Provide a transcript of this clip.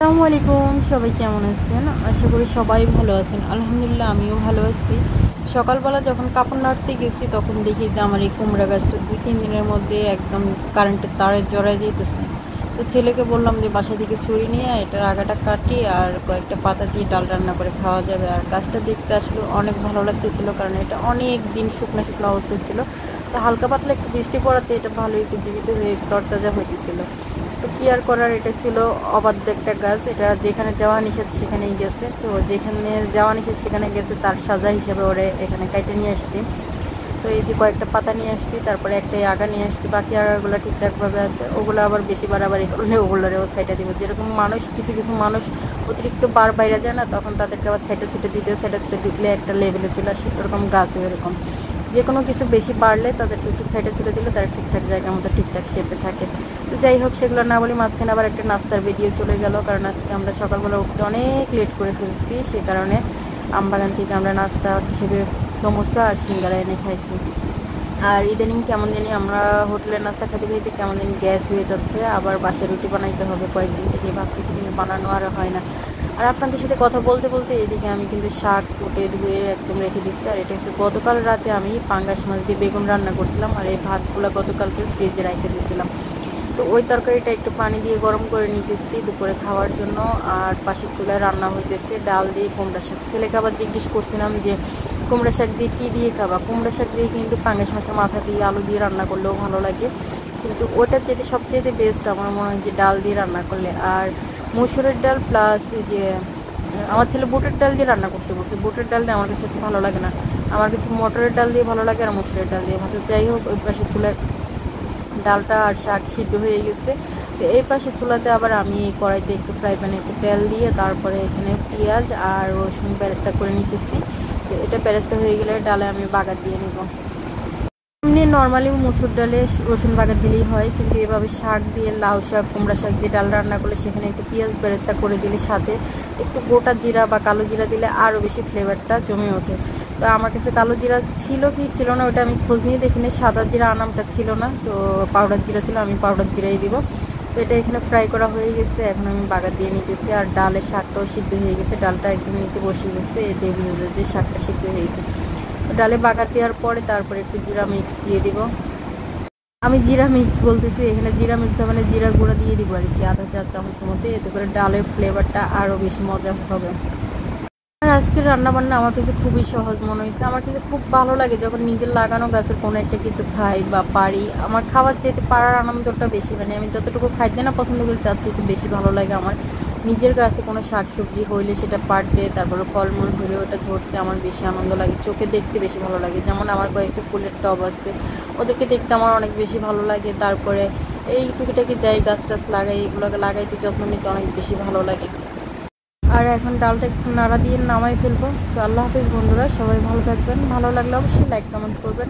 আসসালামু আলাইকুম, সবাই কেমন আছেন? আশা করি সবাই ভালো আছেন। আলহামদুলিল্লাহ আমিও ভালো আছি। সকালবেলা যখন কাপড় নাড়তে গেছি তখন দেখি যে আমার এই কুমড়া গাছটা ২-৩ দিনের মধ্যে একদম কারেন্টের তারে জড়ায় যেতেছে। তো ছেলেকে বললাম যে বাসা থেকে ছুরি নিয়ে এটার আগাটা কাটি আর কয়েকটা পাতা দিয়ে ডাল রান্না করে খাওয়া যাবে। আর গাছটা দেখতে আসলে অনেক ভালো লাগতেছিল, কারণ এটা অনেক দিন শুকনো শুকনো অবস্থায় ছিল। তো হালকা পাতলা একটু বৃষ্টি পড়াতে এটা ভালোই একটু জীবিত হয়ে তরতাজা হইতেছিল। তো কি আর করার, এটা ছিল অবাধ্য একটা গাছ। এটা যেখানে যাওয়া নিষেধ সেখানেই গেছে। তো যেখানে যাওয়া নিষেধ সেখানে গেছে, তার সাজা হিসেবে ওরে এখানে কাইটে নিয়ে আসছি। তো এই যে কয়েকটা পাতা নিয়ে আসছি, তারপরে একটা আগা নিয়ে আসছি। বাকি আগাগুলো ঠিকঠাকভাবে আছে, ওগুলো আবার বেশি বাড়াবাড়ি করলে ওগুলোরেও সাইডে দিব। যেরকম মানুষ, কিছু কিছু মানুষ অতিরিক্ত বার বাইরে যায় না, তখন তাদেরকে আবার সাইডে ছুটে দিলে একটা লেভেলে চলে আসে। ওরকম গাছও এরকম, যে কোনো কিছু বেশি বাড়লে তাদেরকে একটু সাইডে ছুটে দিলে তারা ঠিকঠাক জায়গার মতো ঠিকঠাক শেপে থাকে। তো যাই হোক, সেগুলো না বলি, মাঝখানে আবার একটা নাস্তার ভিডিও চলে গেল, কারণ আজকে আমরা সকালবেলা উঠতে অনেক লেট করে ফেলছি। সে কারণে আমবাগান থেকে আমরা নাস্তা হিসেবে সমোসা আর সিঙ্গারা এনে খাইছি। আর ইদানিং কেমন জানি আমরা হোটেলের নাস্তা খেতে খেতে কেমন জানি গ্যাস হয়ে যাচ্ছে। আবার বাসায় রুটি বানাইতে হবে কয়েকদিন থেকে ভাবতেছি, কিন্তু বানানো আর হয় না। আর আপনাদের সাথে কথা বলতে বলতে এদিকে আমি কিন্তু শাক কুটে ধুয়ে একদম রেখে দিচ্ছি। আর এটা হচ্ছে গতকাল রাতে আমি পাঙ্গাস মাছ দিয়ে বেগুন রান্না করছিলাম, আর এই ভাতগুলো গতকালকে ফ্রিজে রেখে দিয়েছিলাম। তো ওই তরকারিটা একটু পানি দিয়ে গরম করে নিতেছি দুপুরে খাওয়ার জন্য। আর পাশের চুলায় রান্না হইতেছে ডাল দিয়ে কুমড়া শাক। ছেলেকে আবার জিজ্ঞেস করছিলাম যে কুমড়া শাক দিয়ে কী দিয়ে খাবা। কুমড়া শাক দিয়ে কিন্তু পাঙ্গাস মাছের মাথা দিয়ে আলু দিয়ে রান্না করলেও ভালো লাগে, কিন্তু ওটা যেটা সবচেয়ে বেস্ট আমার মনে হয় যে ডাল দিয়ে রান্না করলে। আর মসুরের ডাল প্লাস যে আমার ছেলে বুটের ডাল দিয়ে রান্না করতে বলছে। বুটের ডাল দিয়ে আমার কাছে ভালো লাগে না, আমার কাছে মটরের ডাল দিয়ে ভালো লাগে আর মসুরের ডাল দিয়ে ভালো। যাই হোক, ওই পাশের চুলায় ডালটা আর শাক সিদ্ধ হয়ে গেছে। তো এই পাশের চুলাতে আবার আমি কড়াইতে একটু ফ্রাই প্যানে একটু তেল দিয়ে তারপরে এখানে পেঁয়াজ আর রসুন বেরেস্তা করে নিতেছি। তো এটা বেরেস্তা হয়ে গেলে ডালে আমি বাগার দিয়ে নেব। এমনি নর্মালি মুসুর ডালে রসুন বাগার দিলেই হয়, কিন্তু এভাবে শাক দিয়ে, লাউ শাক কুমড়া শাক দিয়ে ডাল রান্না করলে সেখানে একটু পেঁয়াজ বেরেস্তা করে দিলে সাথে একটু গোটা জিরা বা কালো জিরা দিলে আরও বেশি ফ্লেভারটা জমে ওঠে। তো আমার কাছে কালো জিরা ছিল কি ছিল না ওটা আমি খোঁজ নিয়ে দেখিনি, সাদা জিরা আনামটা ছিল না, তো পাউডার জিরা ছিল, আমি পাউডার জিরাই দিব। তো এটা এখানে ফ্রাই করা হয়ে গেছে, এখন আমি বাগার দিয়ে নিতেছি। আর ডালের শাকটাও সিদ্ধ হয়ে গেছে, ডালটা একদম নিচে বসে গেছে, এতে বুঝে যে শাকটা সিদ্ধ হয়ে গেছে। তো ডালে বাগার দেওয়ার পরে তারপরে একটু জিরা মিক্স দিয়ে দিব। আমি জিরা মিক্স বলতেছি, এখানে জিরা মিক্স মানে জিরা গুঁড়া দিয়ে দিব আর কি, আধা চা চামচের মধ্যে, এতে করে ডালের ফ্লেভারটা আরও বেশি মজা হবে। আর আজকের রান্নাবান্না আমার কাছে খুবই সহজ মনে হয়েছে। আমার কাছে খুব ভালো লাগে যখন নিজের লাগানো গাছের কোনো একটা কিছু খাই বা পারি। আমার খাওয়ার চাইতে পারার আনন্দটা বেশি, মানে আমি যতটুকু খাইতে না পছন্দ করি তার চাইতে বেশি ভালো লাগে আমার নিজের গাছে কোনো শাকসবজি হইলে সেটা পাড়তে, তারপরে ফলমূল হইলে ওটা ধরতে আমার বেশি আনন্দ লাগে, চোখে দেখতে বেশি ভালো লাগে। যেমন আমার কয়েকটা ফুলের টব আছে, ওদেরকে দেখতে আমার অনেক বেশি ভালো লাগে। তারপরে এই টুকিটাকি যাই গাছ টাছ লাগাই, এগুলোকে লাগাইতে যত্ন নিতে অনেক বেশি ভালো লাগে। আর এখন ডালটা একটু নাড়া দিয়ে নামাই ফেলবো। তো আল্লাহ হাফিজ বন্ধুরা, সবাই ভালো থাকবেন। ভালো লাগলে অবশ্যই লাইক কমেন্ট করবেন।